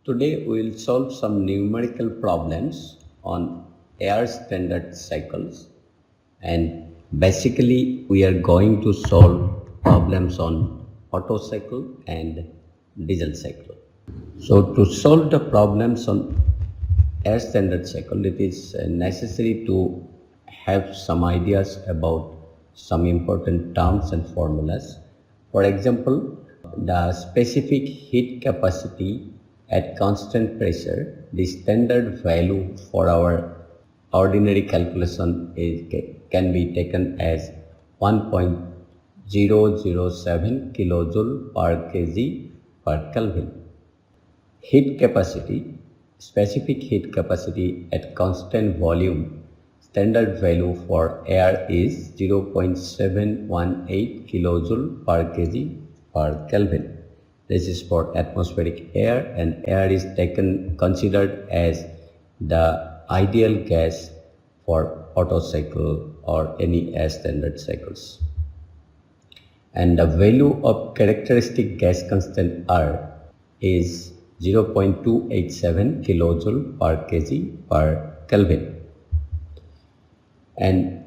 Today we will solve some numerical problems on air standard cycles, and basically we are going to solve problems on Otto cycle and diesel cycle. So to solve the problems on air standard cycle, it is necessary to have some ideas about some important terms and formulas. For example, the specific heat capacity at constant pressure, the standard value for our ordinary calculation can be taken as 1.007 kilojoule per kg per Kelvin. Heat capacity, specific heat capacity at constant volume, standard value for air is 0.718 kilojoule per kg per Kelvin. This is for atmospheric air, and air is considered as the ideal gas for Otto cycle or any air standard cycles. And the value of characteristic gas constant R is 0.287 kilojoule per kg per Kelvin. And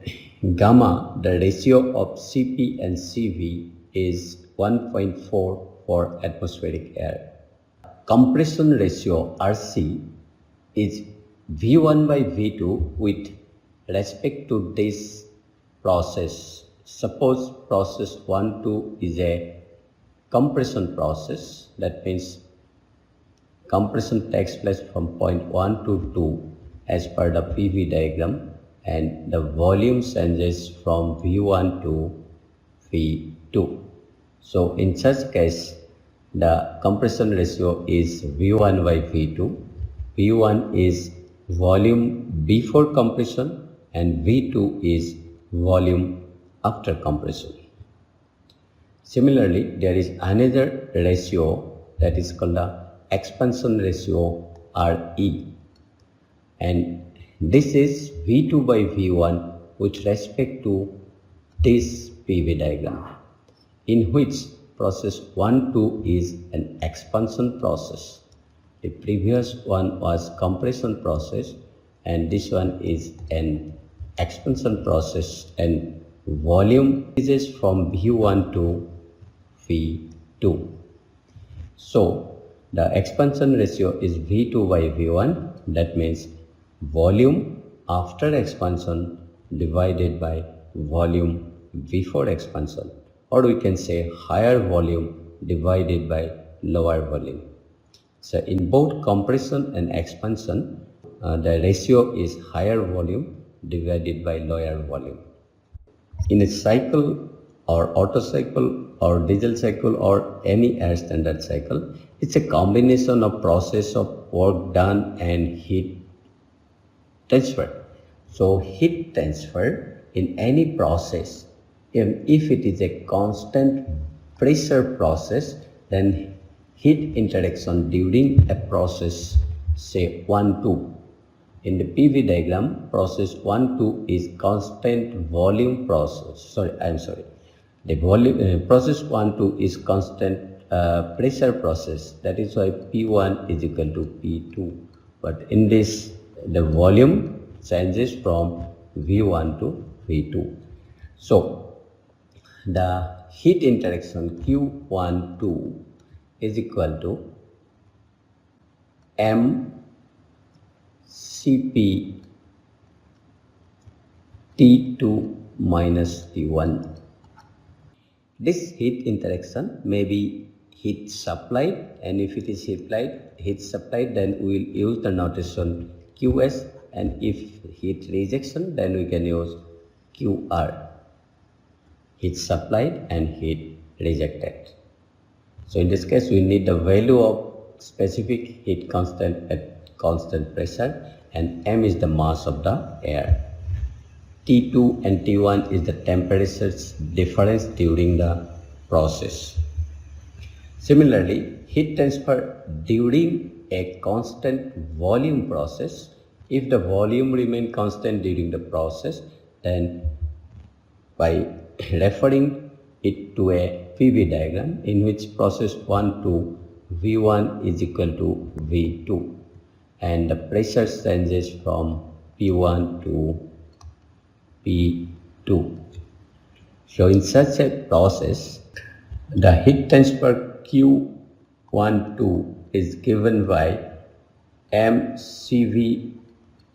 gamma, the ratio of Cp and Cv is 1.4 for atmospheric air. Compression ratio Rc is V1 by V2 with respect to this process. Suppose process 1-2 is a compression process. That means compression takes place from point 1 to 2 as per the PV diagram, and the volume changes from V1 to V2. So in such case, the compression ratio is V1 by V2. V1 is volume before compression and V2 is volume after compression. Similarly, there is another ratio that is called the expansion ratio RE, and this is V2 by V1 with respect to this PV diagram, in which process 1-2 is an expansion process. The previous one was compression process, and this one is an expansion process, and volume increases from V1 to V2. So the expansion ratio is V2 by V1. That means volume after expansion divided by volume before expansion, or we can say higher volume divided by lower volume. So in both compression and expansion, the ratio is higher volume divided by lower volume. In a cycle or Otto cycle or diesel cycle or any air standard cycle, it's a combination of process of work done and heat transfer. So heat transfer in any process, if it is a constant pressure process, then heat interaction during a process, say 1-2. In the PV diagram, process 1-2 is constant volume process. The volume process 1-2 is constant pressure process. That is why P1 is equal to P2. But in this, the volume changes from V1 to V2. So the heat interaction Q12 is equal to mCp T2 minus T1. This heat interaction may be heat supplied, and if it is heat supplied, then we will use the notation Qs, and if heat rejection, then we can use QR. Heat supplied and heat rejected. So in this case, we need the value of specific heat constant at constant pressure, and m is the mass of the air. T2 and T1 is the temperature difference during the process. Similarly, heat transfer during a constant volume process. If the volume remains constant during the process, then by referring it to a PV diagram in which process 1-2 V1 is equal to V2 and the pressure changes from P1 to P2. So in such a process, the heat transfer Q12 is given by mCV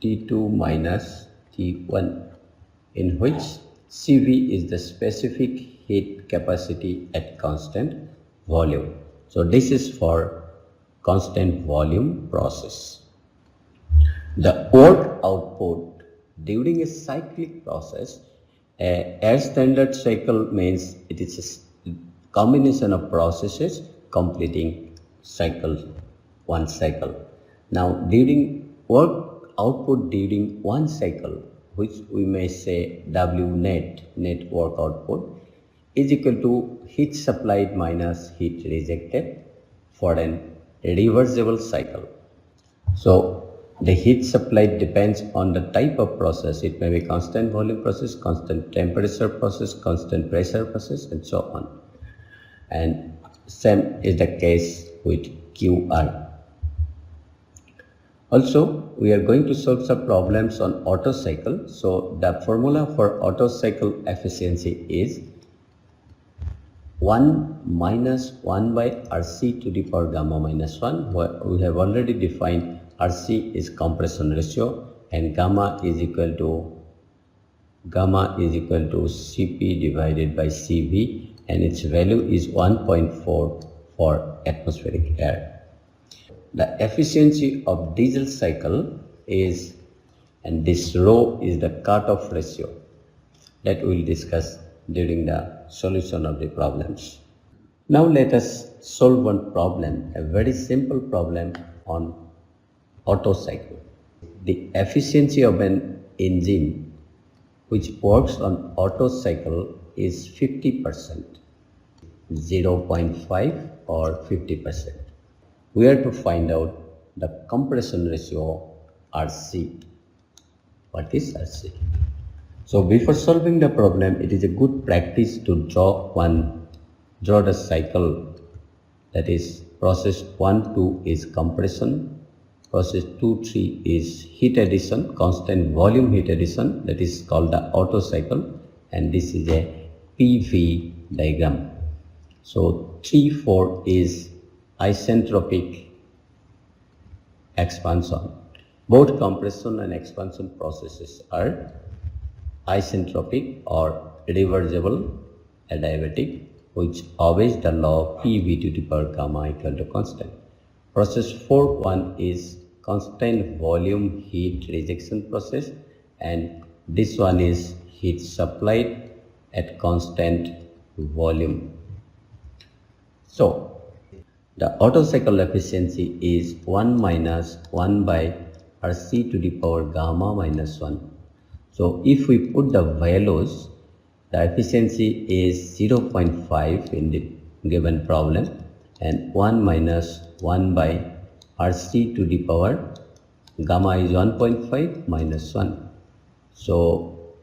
T2 minus T1, in which Cv is the specific heat capacity at constant volume. So this is for constant volume process. The work output during a cyclic process, a air standard cycle means it is a combination of processes completing one cycle. Now during work output during one cycle, which we may say W net work output, is equal to heat supplied minus heat rejected for an reversible cycle. So the heat supplied depends on the type of process. It may be constant volume process, constant temperature process, constant pressure process, and so on. And same is the case with QR. Also, we are going to solve some problems on Otto cycle. So the formula for Otto cycle efficiency is 1 minus 1 by Rc to the power gamma minus 1. We have already defined Rc is compression ratio and gamma is equal to Cp divided by Cv, and its value is 1.4 for atmospheric air. The efficiency of diesel cycle is, and this rho is the cutoff ratio that we will discuss during the solution of the problems. Now let us solve one problem, a very simple problem on Otto cycle. The efficiency of an engine which works on Otto cycle is 50%, 0.5 or 50%. We are to find out the compression ratio Rc. What is Rc? So before solving the problem, it is a good practice to draw the cycle. That is, process 1-2 is compression, process 2-3 is heat addition, constant volume heat addition, that is called the Otto cycle, and this is a PV diagram. So 3-4 is isentropic expansion. Both compression and expansion processes are isentropic or reversible adiabatic, which obeys the law of PV to the power gamma equal to constant. Process 4-1 is constant volume heat rejection process, and this one is heat supplied at constant volume. So the Otto cycle efficiency is 1 minus 1 by Rc to the power gamma minus 1. So if we put the values, the efficiency is 0.5 in the given problem and 1 minus 1 by Rc to the power gamma is 1.5 minus 1. So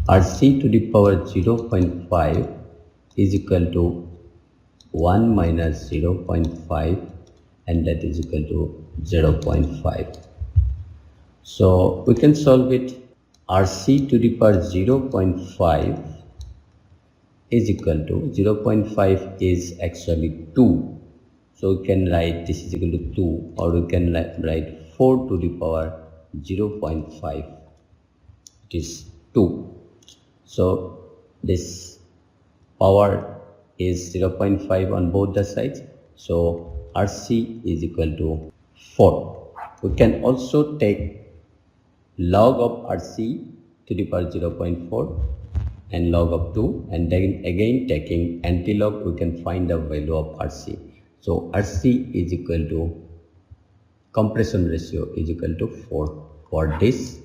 Rc to the power 0.5 is equal to 1 minus 0.5, and that is equal to 0.5. So we can solve it. Rc to the power 0.5 is equal to 0.5 is actually 2. So we can write this is equal to 2, or we can write 4 to the power 0.5. It is 2. So this power is 0.5 on both the sides. So Rc is equal to 4. We can also take log of Rc to the power 0.4 and log of 2, and then again taking antilog we can find the value of Rc. So Rc is equal to compression ratio is equal to 4 for this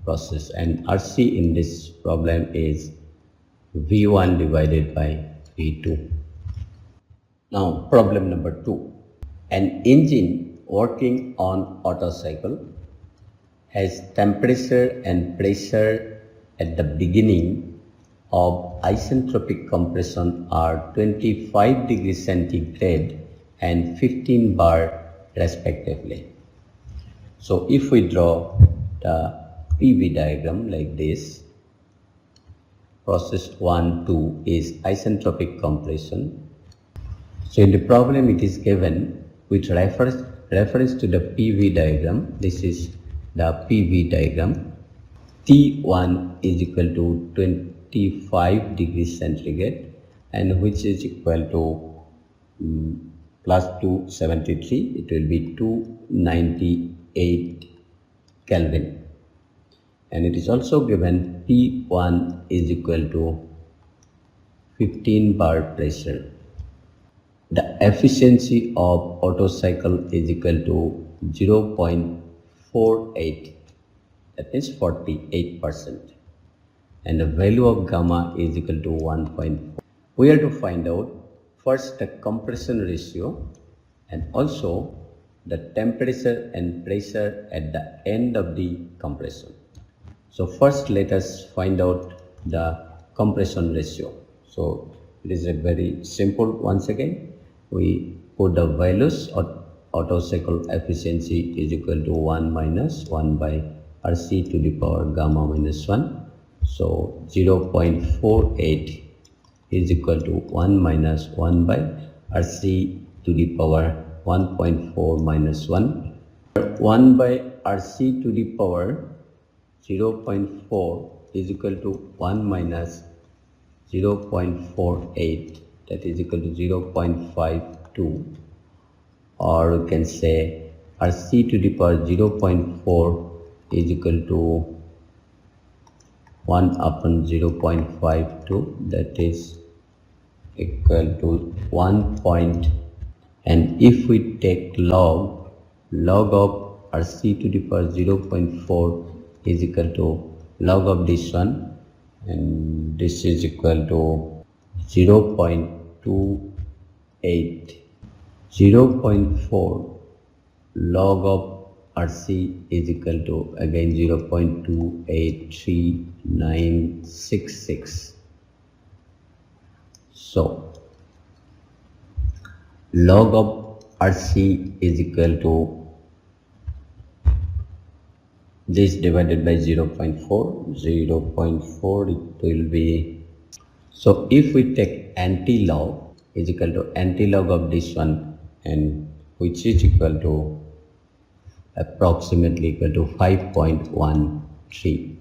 process, and Rc in this problem is V1 divided by V2. Now problem number 2. An engine working on Otto cycle has temperature and pressure at the beginning of isentropic compression are 25 degrees centigrade and 15 bar respectively. So if we draw the PV diagram like this, process 1, 2 is isentropic compression. So in the problem it is given with reference to the PV diagram. This is the PV diagram. T1 is equal to 25 degrees centigrade and which is equal to plus 273. It will be 298 Kelvin. And it is also given P1 is equal to 15 bar pressure. The efficiency of Otto cycle is equal to 0.48, that means 48%. And the value of gamma is equal to 1.4. We have to find out first the compression ratio and also the temperature and pressure at the end of the compression. So first let us find out the compression ratio. So it is a very simple. Once again we put the values of Otto cycle efficiency is equal to 1 minus 1 by Rc to the power gamma minus 1. So 0.48 is equal to 1 minus 1 by Rc to the power 1.4 minus 1. 1 by Rc to the power 0.4 is equal to 1 minus 0.48, that is equal to 0.52, or you can say Rc to the power 0.4 is equal to 1 upon 0.52, that is equal to 1 point. And if we take log of Rc to the power 0.4 is equal to log of this one, and this is equal to 0.28. 0.4 log of Rc is equal to again 0.283966. So log of Rc is equal to this divided by 0.4. It will be, so if we take anti-log is equal to anti-log of this one, and which is equal to approximately equal to 5.13.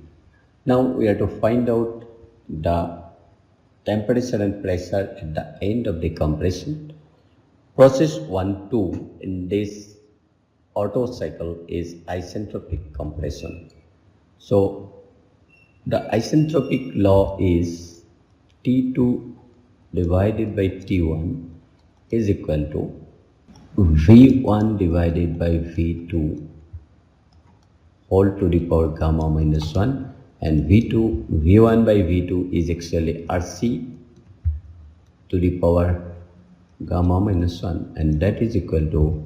Now we have to find out the temperature and pressure at the end of the compression. Process 1, 2 in this Otto cycle is isentropic compression. So the isentropic law is T2 divided by T1 is equal to V1 divided by V2 whole to the power gamma minus 1, and V1 by V2 is actually Rc to the power gamma minus 1, and that is equal to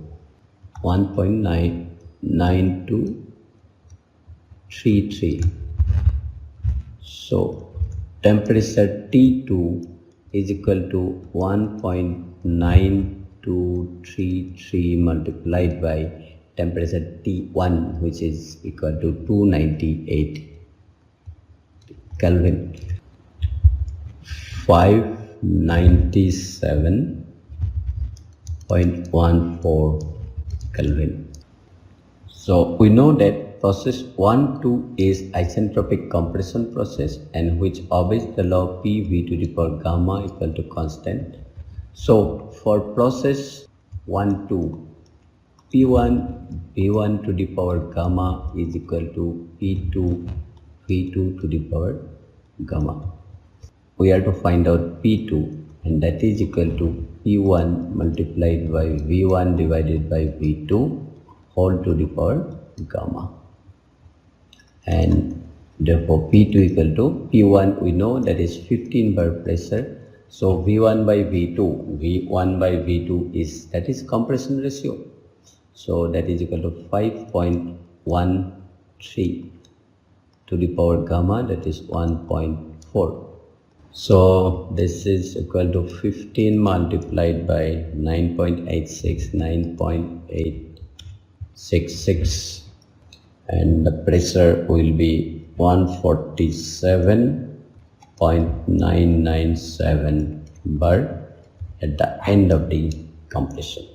1.9233. So temperature T2 is equal to 1.9233 multiplied by temperature T1, which is equal to 298 Kelvin, 597.14 Kelvin. So we know that process 1, 2 is isentropic compression process, and which obeys the law PV to the power gamma equal to constant. So for process 1, 2, P1 V1 to the power gamma is equal to P2 V2 to the power gamma. We have to find out P2, and that is equal to P1 multiplied by V1 divided by V2 whole to the power gamma. And therefore P2 equal to P1, we know that is 15 bar pressure. So V1 by V2 is, that is compression ratio. So that is equal to 5.13 to the power gamma, that is 1.4. So this is equal to 15 multiplied by 9.86, 9.866, and the pressure will be 147.997 bar at the end of the compression.